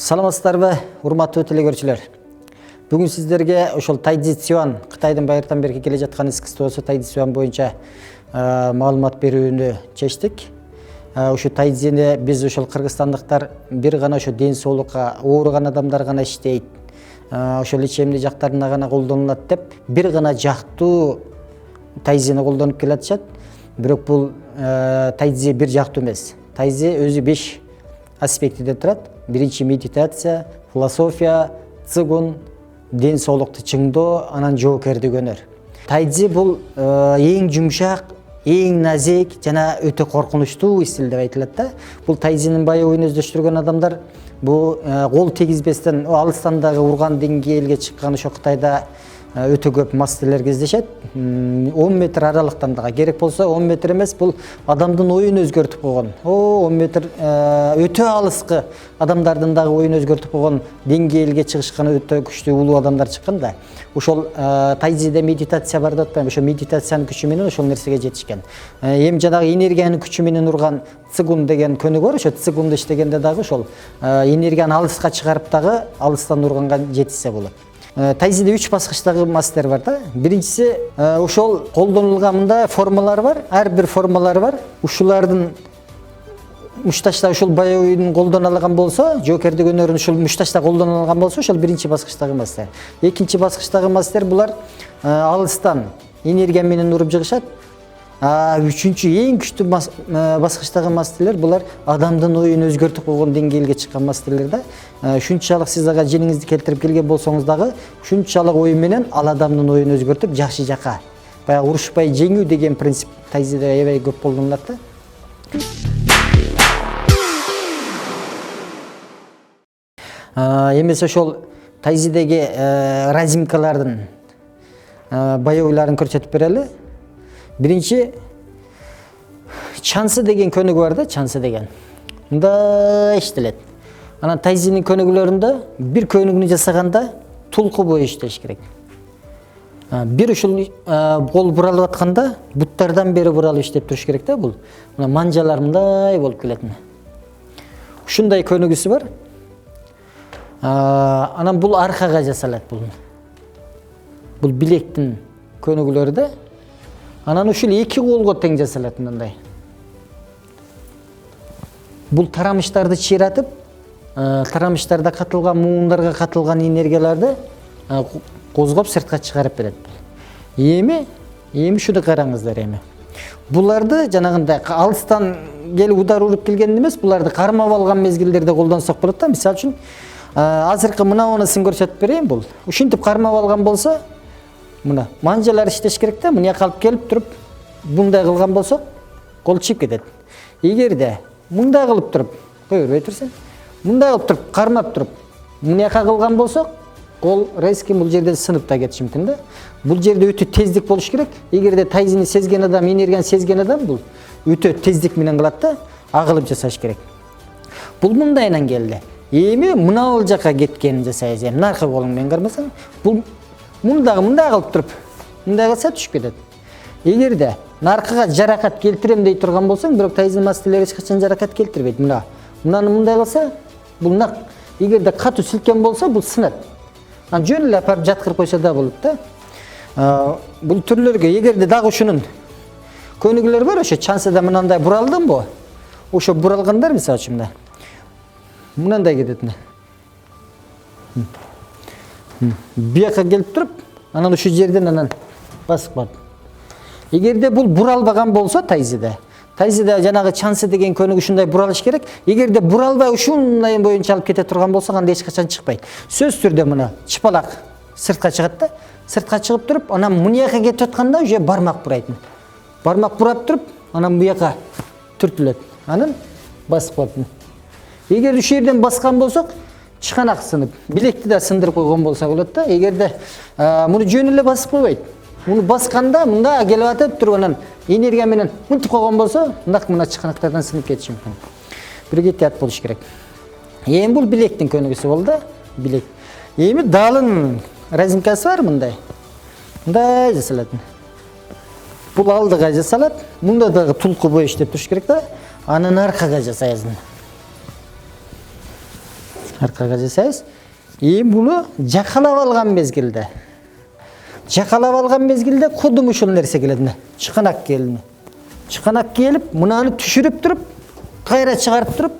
Саламатсыздарбы, урматтуу телекөрүүчүлөр. Бүгүн сиздерге ошол Тайцзи Цюань, Кытайдын байыртан бери келе жаткан искусствосу Тайцзи Цюань боюнча маалымат берүүнү чечтик. Ошо Тайцзини биз ошол кыргызстандыктар бир гана ошо ден соолукка ооруган адамдар гана иштейт. Ошол ичемдик жактарына гана колдонулат деп бир гана жактуу Тайцзини колдонуп келатышат. Бирок бул Тайцзи бир жактуу эмес. Тайцзи өзү 5 аспектиден турат. Биринчи медитация, философия, цигун, ден соолукту чыңдоо, анан жоокердик өнөр. Тайцзи бул эң жумшак, эң назик жана өтө коркунучтуу стиль деп айтылат да. Бул Тайцзинин байыбын өздөштүргөн адамдар бул кол тийгизбестен алыстан дагы урган деңгээлге чыккан ошо Кытайда өтө көп мастерлер кездешет. 10 метр аралыктан дагы керек болсо 10 метр эмес, бул адамдын оюн өзгөртүп койгон. 10 метр өтө алыскы адамдардын дагы оюн өзгөртүп койгон деңгээлге чыгышкан өтө күчтүү улуу адамдар чыккан да. Ошол Тайцзиде медитация бар деп атпайм. Ошо медитациянын күчү менен ошол нерсеге жетишкен. Эми жанагы энергиянын күчү менен урган цигун деген көнүгүү бар. Ошо цигунду иштегенде дагы ошол энергияны алыска чыгарып дагы алыстан урганга жетишсе болот. Тайцзиде 3 баскычтагы мастер бар да. Биринчиси ошол колдонулган мындай формалар бар. Ар бир формалар бар. Ушулардын мушташта ушул байыбын колдоно алган болсо, жоокердик өнөрүн ушул мушташта колдоно алган болсо, ошол биринчи баскычтагы мастер. Экинчи баскычтагы мастер булар алыстан энергия менен уруп жыгышат. Үчүнчү эң күчтүү баскычтагы мастерлер булар адамдын оюн өзгөртүп койгон деңгээлге чыккан мастерлер да. Шунчалык сиз ага жениңизди келтирип келген болсоңуз дагы, шунчалык ою менен ал адамдын оюн өзгөртүп жакшы жака. Баягы урушпай жеңүү деген принцип Тайцзиде аябай көп колдонулат да. Эмес ошол Тайцзидеги разимкалардын байойларын көрсөтүп берели. Биринчи чансы деген көнүгүү бар да, чансы деген. Мында иштелет. Анан Тайцзинин көнүгүүлөрүндө бир көнүгүүнү жасаганда тулку бою иштеш керек. Бир ушул кол буралып атканда буттардан бери буралып иштеп туруш керек да бул. Мына манжалар мындай болуп келет. Ушундай көнүгүүсү бар. Анан бул аркага жасалат бул. Бул билектин көнүгүүлөрү да. Анан ушул эки колго тең жасалат мындай. Бул тарамыштарды чыйратып, тарамыштарда катылган муундарга катылган энергияларды козгоп сыртка чыгарып берет. Эми шуну караңыздар эми. Буларды жанагындай алыстан келип удар уруп келген эмес, буларды кармап алган мезгилдерде колдонсок болот да. Мисалы үчүн азыркы мынаунысын көрсөтүп берейин бул. Ушинтип кармап алган болсо, мына манжалар иштеш керек да. Мына калып келип туруп мындай кылган болсок, кол чип кетет. Эгерде мындай кылып туруп, кой бербей турсаң, мындай кылып туруп кармап туруп, мынаяка кылган болсок, кол резкий бул жерден сынып да кетиши мүмкүн да. Бул жерде өтө тездик болуш керек. Эгерде Тайцзини сезген адам, энергияны сезген адам бул өтө тездик менен кылат да, агылып жасаш керек. Бул мындайынан келди. Эми мынау жака кеткенин жасайбыз. Эми наркы колуң менен кармасаң, бул мындай кылып туруп, мындай кылса түшүп кетет. Эгерде наркыга жаракат келтирем дей турган болсоң, бирок Тайцзи мастерлери эч качан жаракат келтирбейт. Мынаны мындай кылса, бул нак. Эгерде катуу силкен болсо, бул сынат. Жөн эле апарып жаткырып койсо да болот да. Бул түрлөргө эгерде дагы ушунун көнүгүүлөрү бар, ошо чансыда мынандай буралдымбы? Ошо буралгандар мисалы үчүн мынандай кетет. Бияка келип туруп, анан ушу жерден анан басып калат. Эгерде бул буралбаган болсо Тайцзиде жанагы чансы деген көнүгүү ушундай буралыш керек. Эгерде буралбай ушундай боюнча алып кете турган болсо, анда эч качан чыкпайт. Сөзсүз түрдө мына чыпалак сыртка чыгат да. Сыртка чыгып туруп, анан мынаяка кетип атканда уже бармак бурайт. Бармак бурап туруп, анан буяка түртүлөт. Анан басып калат. Эгер ушул жерден баскан болсок, чыканак сынып, билекти да сындырып койгон болсо болот да. Эгерде муну жөн эле басып койбойт. Муну басканда мында келип атып туруп анан энергия менен мынтип койгон болсо, мындак мына чыканактардан сынып кетиши мүмкүн. Бир кетият болуш керек. Эми бул билектин көнүгүүсү болду. Билек. Эми далын разимкасы бар мындай. Мындай жасалат. Бул алдыга жасалат. Мында дагы тулку бой иштеп туруш керек да. Анан аркага жасайсың. аркага жасайбыз. Буну жакалап алган мезгилде. Жакалап алган мезгилде кудум ушул нерсе келет. Чыканак келини. Чыканак келип, мынаны түшүрүп туруп, кайра чыгарып туруп,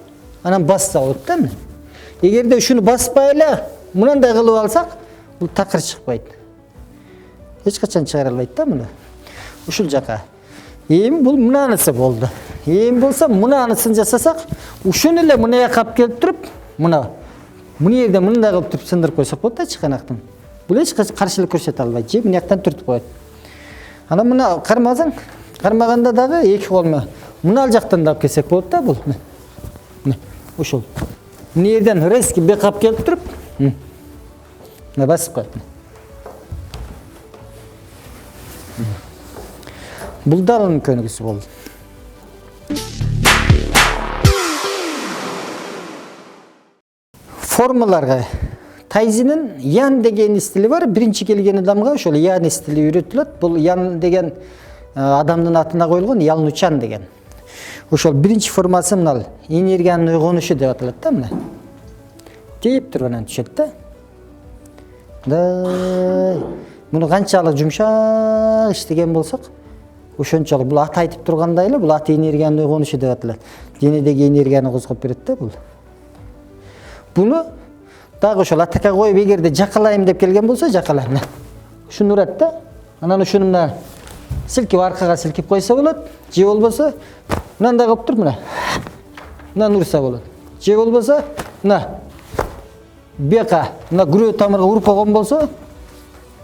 анан басса болот да. Эгерде ушуну баспай эле мынандай кылып алсак, бул такыр чыкпайт. Эч качан чыгара албайт да муну. Ушул жака. Бул мынанысы болду. Болсо мынанысын жасасак, ушуну эле мына жака алып келип туруп, мына жерде мындай кылып туруп сындырып койсок болот да чыканактын. Бул эч каршылык көрсөтө албайт. Же мына жактан түртүп коет. Анан мына кармасаң, кармаганда дагы эки кол менен мына ал жактан да алып келсек болот да бул. Ушул. Мына жерден резки бек алып келип туруп, мына басып коет. Бул да анын көнүгүүсү болду. Формаларга тайзинин ян деген стили бар. Биринчи келген адамга ошол ян стили үйрөтүлөт. Бул ян деген адамдын атына коюлган, Ялнучан деген. Ошол биринчи формасы мына энергиянын ойгонушу деп аталат да мына. Тейип туруп анан түшөт да. Муну канчалык жумшак иштеген болсок, ошончолук бул аты айтып тургандай эле, бул аты энергиянын ойгонушу деп аталат. Денедеги энергияны козгоп берет да бул. Буну дагы ошол атакка коюп, эгерде жакалайм деп келген болсо, жакалайм. Ушуну урат да. Анан ушуну мына силкип аркага силкип койсо болот. Же болбосо мындай кылып туруп мына. Мына урса болот. Же болбосо мына бека, мына күрөө тамырга уруп койгон болсо,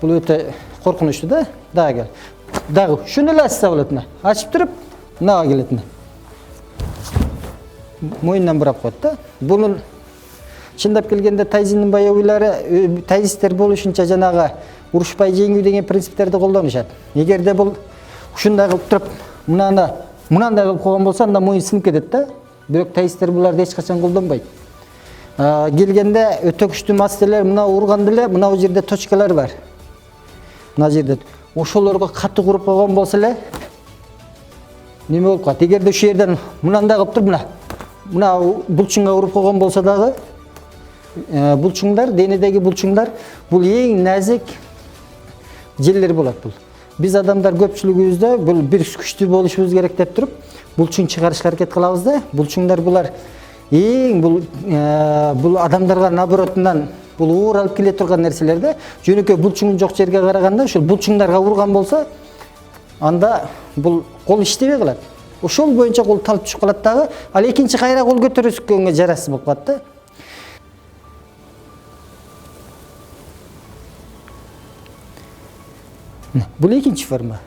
бул өтө коркунучтуу да. Дагы ушуну эле ачса болот мына. Ачып туруп, мынага келет мына. Мойнунан бурап коет да. Бунун чындап келгенде тайзиндин боевойлары, тайзистер болушунча жанагы урушпай жеңүү деген принциптерди колдонушат. Эгерде бул ушундай кылып туруп, мынандай кылып койгон болсо, анда мойун сынып кетет да. Бирок тайзистер буларды эч качан колдонбойт. Келгенде өтө күчтүү мастерлер мына урганда эле, мына жерде точкалар бар. Мына жерде ошолорго катты куруп койгон болсо эле неме болуп калат. Эгерде ушул жерден мынандай кылып туруп, мына булчуңга уруп койгон болсо дагы, булчуңдар, денедеги булчуңдар, бул эң назик жерлер болот бул. Биз адамдар көпчүлүгүбүздө бул бир күчтүү болушубуз керек деп туруп, булчуң чыгарышка аракет кылабыз да. Булчуңдар булар эң бул адамдарга наоборотунан бул оор алып келе турган нерселер да. Жөнөкөй булчуң жок жерге караганда ошол булчуңдарга урган болсо, анда бул кол иштебей калат. Ошол боюнча кол талып түшүп калат дагы, ал экинчи кайра кол көтөрүшкөнгө жарасыз болуп калат да. Бул экинчи форма.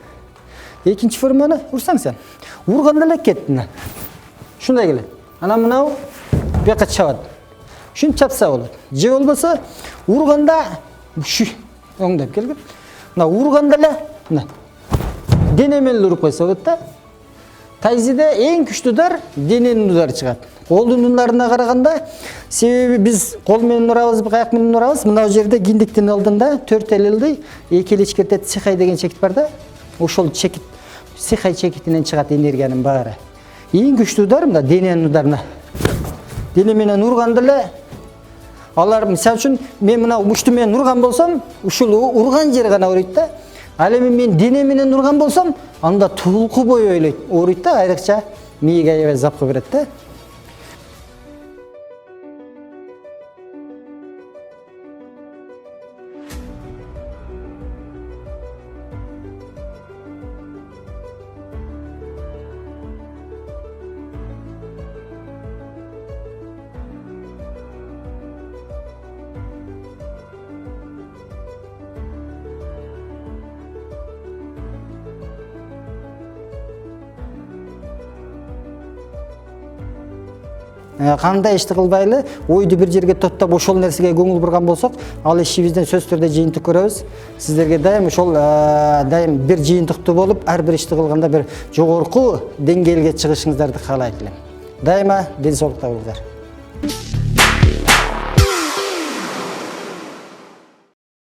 Экинчи форманы урсаң сен, урганда эле кетти. Ушундай келет. Анан мынау бияка чабат. Ушуну чапса болот. Же болбосо урганда ушу оңдоп келген. Мына урганда эле мына дене менен уруп койсо болот да. Тайзиде эң күчтүү удар дененин удары чыгат. Колдун ударына караганда, себеби биз кол менен урабыз, аяк менен урабыз. Мына жерде киндиктин алдында 4 ылдый, 2 ичкерте цихай деген чекит бар да. Ошол чекит, цихай чекитинен чыгат энергиянын баары. Эң күчтүү удар мына дененин ударына. Дене менен урганда эле алар, мисалы үчүн, мен мына мушту менен урган болсом, ушул урган жери гана ооруйт да. Ал эми мен дене менен урган болсом, анда тулку бою ооруйт да, айрыкча мээге аябай запкы берет да. Кандай ишти кылбайлы, ойду бир жерге топтоп ошол нерсеге көңүл бурган болсок, ал ишибизден сөзсүз түрдө жыйынтык көрөбүз. Сиздерге дайым ошол дайым бир жыйынтыктуу болуп, ар бир ишти кылганда бир жогорку деңгээлге чыгышыңыздарды каалайт элем. Дайыма ден соолукта болуңуздар.